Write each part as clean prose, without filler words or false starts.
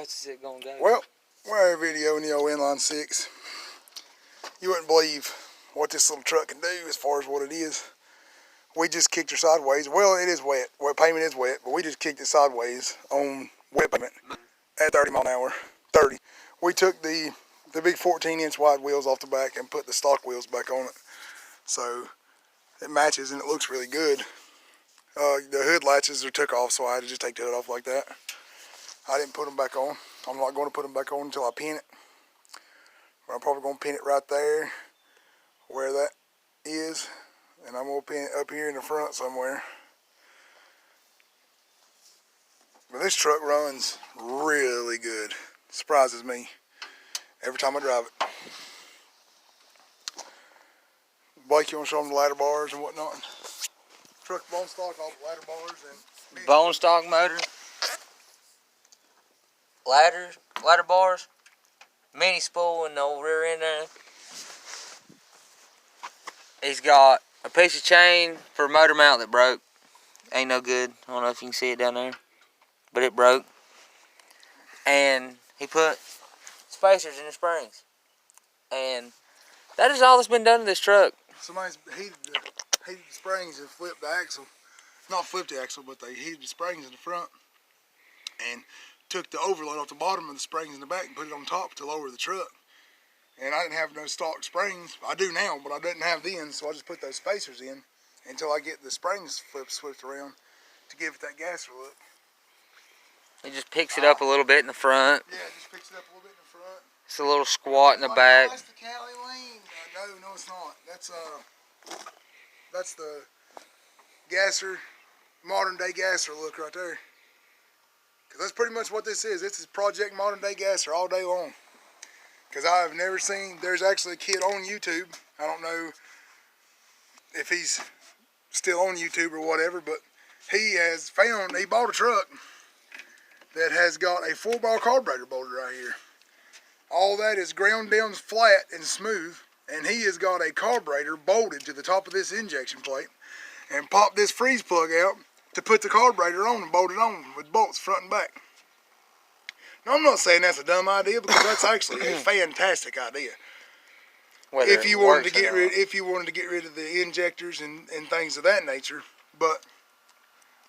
fast is it gonna go? Well, we're videoing the old inline 6. You wouldn't believe what this little truck can do as far as what it is. We just kicked her sideways. Well, it is wet. Well, pavement is wet, but we just kicked it sideways on wet pavement at 30 mile an hour. 30. We took the big 14-inch wide wheels off the back and put the stock wheels back on it. So it matches and it looks really good. The hood latches are took off, so I had to just take the hood off like that. I didn't put them back on. I'm not going to put them back on until I pin it. But I'm probably going to pin it right there where that is. And I'm going to pin it up here in the front somewhere. But this truck runs really good. Surprises me every time I drive it. Blake, you want to show them the ladder bars and whatnot? Truck bone stock, all the ladder bars and bone stock motor, ladder bars, mini spool in the old rear end there. He's got a piece of chain for a motor mount that broke. Ain't no good. I don't know if you can see it down there, but it broke. And he put spacers in the springs. And that is all that's been done to this truck. Somebody's heated the springs and flipped the axle. Not flipped the axle, but they heated the springs in the front and took the overload off the bottom of the springs in the back and put it on top to lower the truck. And I didn't have no stock springs. I do now, but I didn't have then, so I just put those spacers in until I get the springs switched around to give it that gasser look. It just picks it up a little bit in the front. Yeah, it just picks it up a little bit in the front. It's a little squat in the back. That's the Cali Lean. No, it's not. That's the gasser, modern day gasser look right there. Cause that's pretty much what this is. This is Project Modern Day Gasser all day long. Cause I've never seen. There's actually a kid on YouTube. I don't know if he's still on YouTube or whatever, but he bought a truck that has got a 4-bar carburetor bolted right here. All that is ground down flat and smooth, and he has got a carburetor bolted to the top of this injection plate and popped this freeze plug out to put the carburetor on and bolt it on with bolts front and back. Now, I'm not saying that's a dumb idea, because that's actually a fantastic idea. If you wanted to get rid of the injectors and things of that nature. But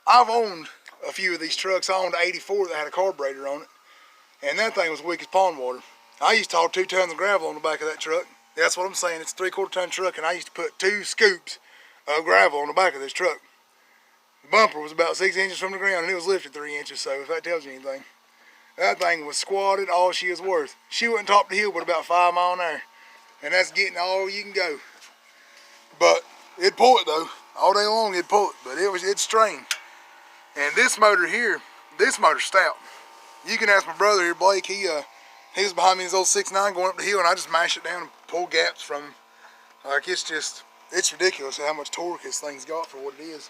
I've owned a few of these trucks. I owned an 84 that had a carburetor on it, and that thing was weak as pond water. I used to haul 2 tons of gravel on the back of that truck. That's what I'm saying. It's a 3/4 ton truck, and I used to put 2 scoops of gravel on the back of this truck. The bumper was about 6 inches from the ground, and it was lifted 3 inches, so if that tells you anything. That thing was squatted all she was worth. She went top the hill with about 5 miles an hour, and that's getting all you can go. But it'd pull it though. All day long it'd pull it, but it'd strain. And this motor here, this motor's stout. You can ask my brother here, Blake. He was behind me in his old 6.9 going up the hill, and I just mash it down and pull gaps from him. Like, it's ridiculous how much torque this thing's got for what it is.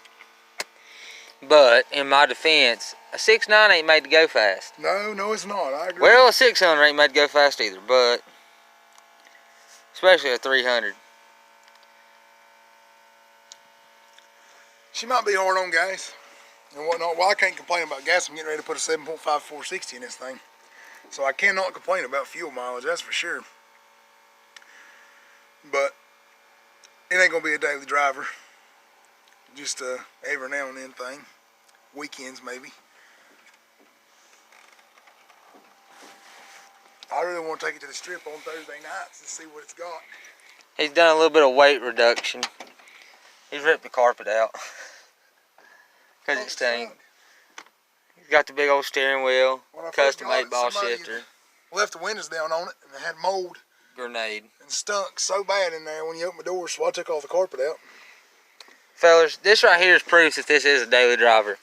But in my defense, a 6.9 ain't made to go fast. No, it's not. I agree. Well, a 600 ain't made to go fast either, but especially a 300. She might be hard on gas and whatnot. Well, I can't complain about gas. I'm getting ready to put a 7.5 460 in this thing, so I cannot complain about fuel mileage. That's for sure. But it ain't gonna be a daily driver. Just every now and then thing. Weekends maybe. I really want to take it to the strip on Thursday nights and see what it's got. He's done a little bit of weight reduction. He's ripped the carpet out because it stank. He's got the big old steering wheel, custom 8-ball shifter. Left the windows down on it, and it had mold. Grenade. And stunk so bad in there when you opened the door, so I took all the carpet out. Fellas, this right here is proof that this is a daily driver.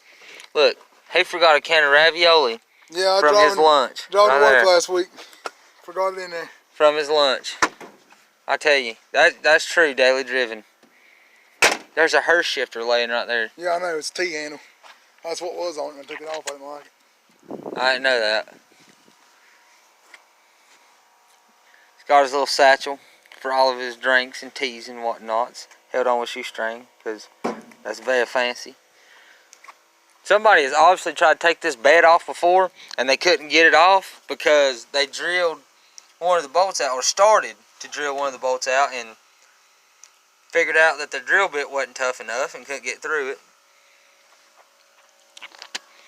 Look, he forgot a can of ravioli from his lunch. Drove to work last week. Forgot it in there. From his lunch. I tell you, that's true, daily driven. There's a Hurst shifter laying right there. Yeah, I know, it's a T-handle. That's what was on it, and I took it off. I didn't like it. I didn't know that. He's got his little satchel for all of his drinks and teas and whatnots. Held on with shoestring, because that's very fancy. somebody has obviously tried to take this bed off before, and they couldn't get it off because they drilled one of the bolts out, or started to drill one of the bolts out, and figured out that the drill bit wasn't tough enough and couldn't get through it.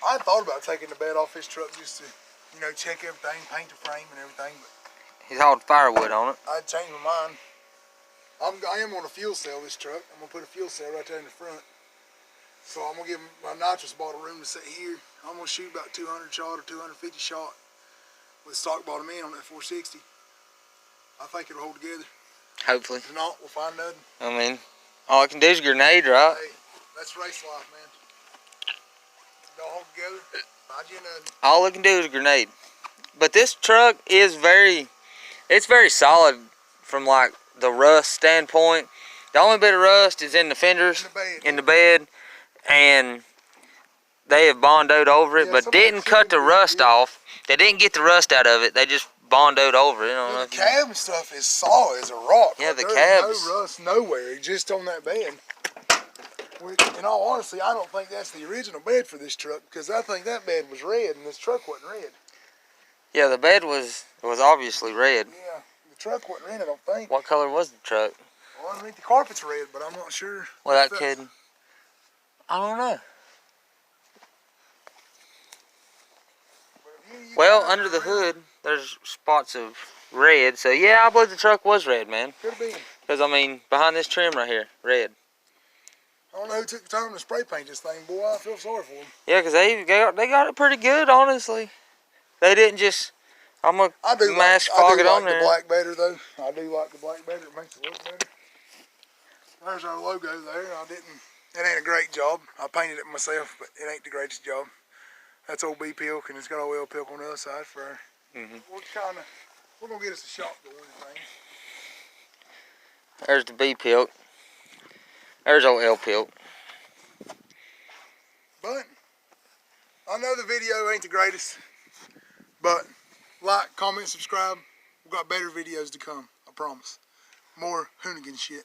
I thought about taking the bed off this truck just to, you know, check everything, paint the frame and everything, but He's hauled firewood on it. I'd changed my mind. I am on a fuel cell this truck. I'm gonna put a fuel cell right there in the front. So I'm gonna give my nitrous bottle room to sit here. I'm gonna shoot about 200 shot or 250 shot with stock bottom in on that 460. I think it'll hold together. Hopefully. If not, we'll find nothing. I mean, all I can do is grenade, right? Hey, that's race life, man. Don't hold together. Find you nothing. All I can do is grenade. But this truck is it's very solid from like the rust standpoint. The only bit of rust is in the fenders, in the bed, and they have bondoed over it, but didn't cut the rust off. They didn't get the rust out of it. They just bondoed over it. I don't know The cab and stuff is solid as a rock. Yeah, the There's cabs. no rust nowhere, just on that bed. Which, in all honesty, I don't think that's the original bed for this truck, because I think that bed was red and this truck wasn't red. Yeah, the bed was obviously red. Yeah, the truck wasn't red, I don't think. What color was the truck? Well, underneath the carpet's red, but I'm not sure. Without kidding. I don't know. Well, under the hood, there's spots of red. So, yeah, I believe the truck was red, man. Could have been. Because, I mean, behind this trim right here, red. I don't know who took the time to spray paint this thing, boy. I feel sorry for them. Yeah, because they got it pretty good, honestly. They didn't just, I'm going to mask fog it on there. I do like the black better, though. I do like the black better. It makes it look better. There's our logo there. It ain't a great job. I painted it myself, but it ain't the greatest job. That's old B-Pilk, and it's got old L-Pilk on the other side for our, we're going to get us a shot going and things. There's the B-Pilk. There's old L-Pilk. But, I know the video ain't the greatest, but like, comment, subscribe. We've got better videos to come, I promise. More Hoonigan shit.